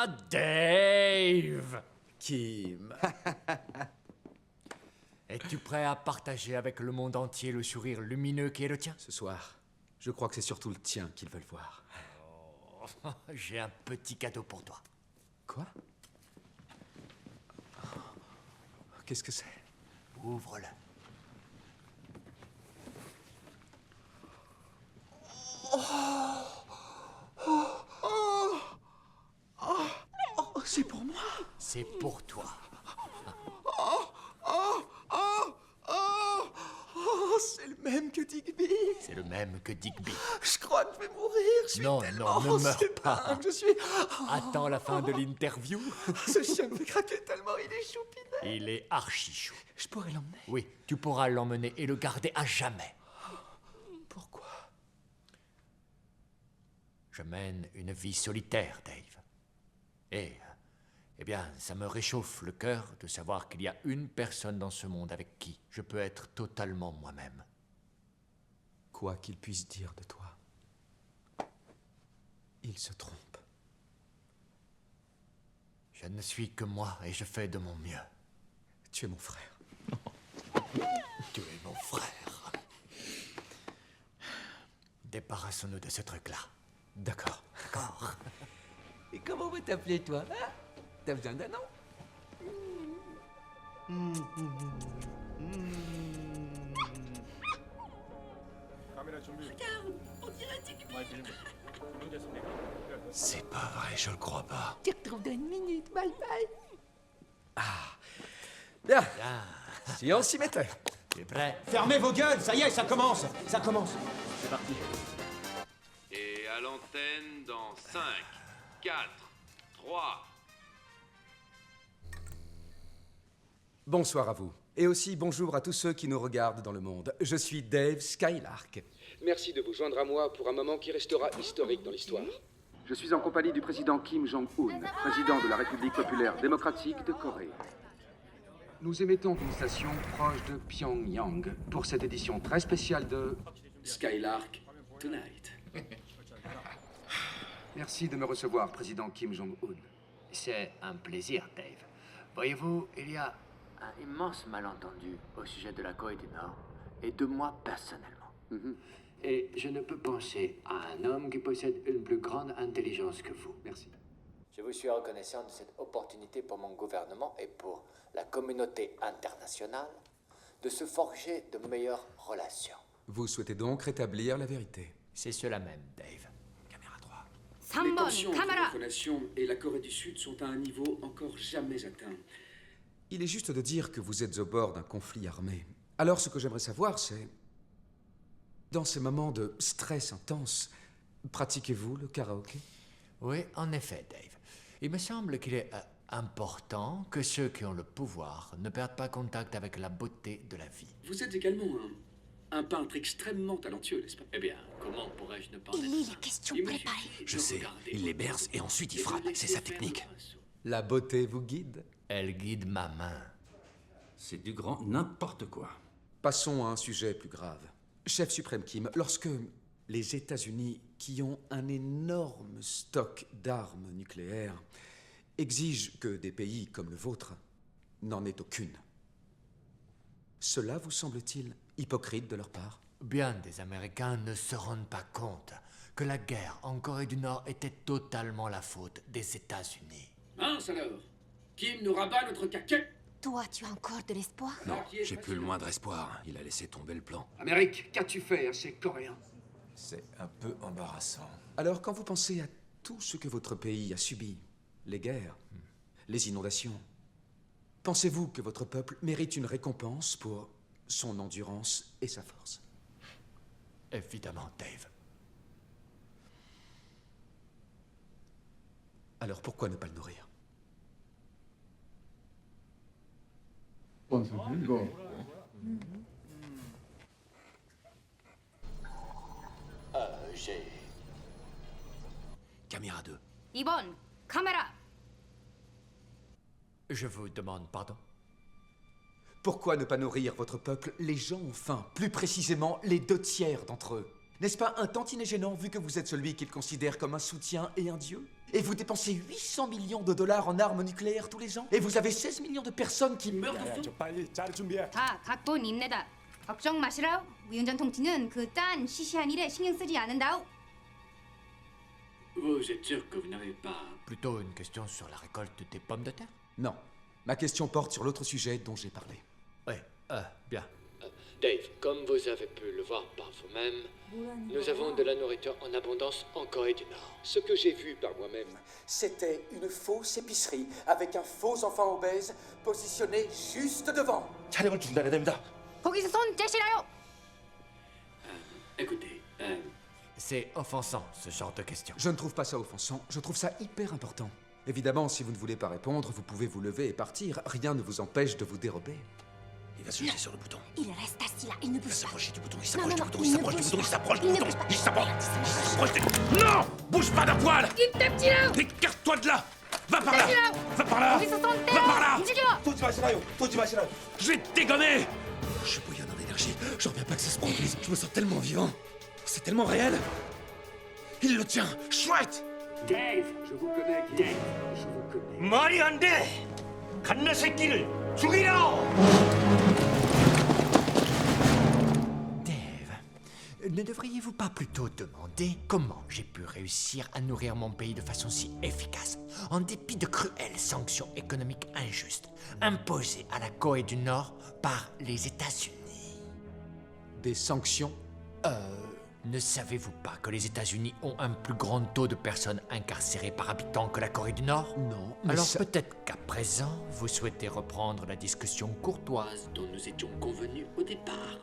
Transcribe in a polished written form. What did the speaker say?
Ah, Dave! Kim. Es-tu prêt à partager avec le monde entier le sourire lumineux qui est le tien? Ce soir, je crois que c'est surtout le tien qu'ils veulent voir. Oh, j'ai un petit cadeau pour toi. Quoi? Qu'est-ce que c'est? Ouvre-le. Oh, c'est pour moi. C'est pour toi. Oh, c'est le même que Digby. C'est le même que Digby. Je crois que je vais mourir. Je suis Non, tellement... non, ne meurs c'est pas. dingue, je suis... Attends la fin de l'interview. Ce chien me fait craquer tellement il est choupinet. Il est archi chou. Je pourrais l'emmener. Oui, tu pourras l'emmener et le garder à jamais. Pourquoi? Je mène une vie solitaire, Dave. Eh bien, ça me réchauffe le cœur de savoir qu'il y a une personne dans ce monde avec qui je peux être totalement moi-même. Quoi qu'il puisse dire de toi, il se trompe. Je ne suis que moi et je fais de mon mieux. Tu es mon frère. Tu es mon frère. Débarrassons-nous de ce truc-là. D'accord. D'accord. Et comment on va t'appeler, toi, hein? T'as besoin d'un nom? C'est pas vrai, je le crois pas. Tu retrouves dans une minute, bye bye. Bien, Bien. si on s'y mettait. Tu es prêt? Fermez vos gueules, ça y est, ça commence. Ça commence. Et à l'antenne dans 5, 4, 3... Bonsoir à vous. Et aussi bonjour à tous ceux qui nous regardent dans le monde. Je suis Dave Skylark. Merci de vous joindre à moi pour un moment qui restera historique dans l'histoire. Je suis en compagnie du président Kim Jong-un, président de la République populaire démocratique de Corée. Nous émettons d'une station proche de Pyongyang pour cette édition très spéciale de Skylark Tonight. Merci de me recevoir, président Kim Jong-un. C'est un plaisir, Dave. Voyez-vous, il y a un immense malentendu au sujet de la Corée du Nord et de moi personnellement. Et je ne peux penser à un homme qui possède une plus grande intelligence que vous. Merci. Je vous suis reconnaissant de cette opportunité pour mon gouvernement et pour la communauté internationale de se forger de meilleures relations. Vous souhaitez donc rétablir la vérité. C'est cela même, Dave. Caméra 3. Les tensions entre notre nation et la Corée du Sud sont à un niveau encore jamais atteint. Il est juste de dire que vous êtes au bord d'un conflit armé. Alors ce que j'aimerais savoir, c'est... Dans ces moments de stress intense, pratiquez-vous le karaoké? Oui, en effet, Dave. Il me semble qu'il est important que ceux qui ont le pouvoir ne perdent pas contact avec la beauté de la vie. Vous êtes également un peintre extrêmement talentueux, n'est-ce pas? Eh bien, comment pourrais-je ne pas Il lit les questions préparées. Je sais, il les berce et ensuite il frappe. C'est sa technique. La beauté vous guide? Elle guide ma main. C'est du grand n'importe quoi. Passons à un sujet plus grave. Chef suprême Kim, lorsque les États-Unis, qui ont un énorme stock d'armes nucléaires, exigent que des pays comme le vôtre n'en aient aucune, cela vous semble-t-il hypocrite de leur part? Bien des Américains ne se rendent pas compte que la guerre en Corée du Nord était totalement la faute des États-Unis. Mince alors! Kim nous rabat notre caquet! Toi, tu as encore de l'espoir? Non, j'ai plus le moindre espoir. Il a laissé tomber le plan. Amérique, qu'as-tu fait à ces Coréens? C'est un peu embarrassant. Alors, quand vous pensez à tout ce que votre pays a subi, les guerres, les inondations, pensez-vous que votre peuple mérite une récompense pour son endurance et sa force? Évidemment, Dave. Alors pourquoi ne pas le nourrir? J'ai... Caméra 2. 2번 카메라. Je vous demande pardon. Pourquoi ne pas nourrir votre peuple? Les gens ont faim, plus précisément les 2/3 d'entre eux. N'est-ce pas un tantinet gênant vu que vous êtes celui qu'ils considèrent comme un soutien et un dieu? Et vous dépensez 800 millions de dollars en armes nucléaires tous les ans? Et vous avez 16 millions de personnes qui meurent de faim? 다 각본 인내다. 걱정 마시라우. 위운전 통치는 그 딴 시시한 일에 신경 쓰지 않는다우. Vous êtes sûr que vous n'avez pas... Plutôt une question sur la récolte des pommes de terre. Non. Ma question porte sur l'autre sujet dont j'ai parlé. Ouais, bien. Dave, comme vous avez pu le voir par vous-même, nous avons de la nourriture en abondance en Corée du Nord. Ce que j'ai vu par moi-même, c'était une fausse épicerie avec un faux enfant obèse positionné juste devant. 촬영을 중단해야 됩니다. 거기서 손 떼시라요. Écoutez, C'est offensant, ce genre de question. Je ne trouve pas ça offensant, je trouve ça hyper important. Évidemment, si vous ne voulez pas répondre, vous pouvez vous lever et partir. Rien ne vous empêche de vous dérober. Il va se jeter sur le bouton. Il reste assis là, il ne Il bouge pas. s'approche du bouton, il Non, s'approche non, du bouton, non, il il ne s'approche du bouge bouton, il pas. s'approche du Il ne bouton, bouge pas. il s'approche du... Non! Bouge pas d'un poil! 입 떼지라요. Écarte-toi de là! Va par là! 떼지라요. Va par là! 거기서 손 Va par là! 떼요. 움직여. Je vais te dégommer! Je suis bouillonnant d'énergie, j'en reviens pas que ça se produise. Je me sens tellement vivant. C'est tellement réel. Il le tient! Chouette! Dave, je vous connais, Dave, je vous connais. 말이 안 돼! 갓나 새끼를 죽이라! Dave, ne devriez-vous pas plutôt demander comment j'ai pu réussir à nourrir mon pays de façon si efficace, en dépit de cruelles sanctions économiques injustes, imposées à la Corée du Nord par les États-Unis? Des sanctions? Ne savez-vous pas que les États-Unis ont un plus grand taux de personnes incarcérées par habitant que la Corée du Nord? Non, mais Alors ça... peut-être qu'à présent, vous souhaitez reprendre la discussion courtoise Dont nous étions convenus au départ.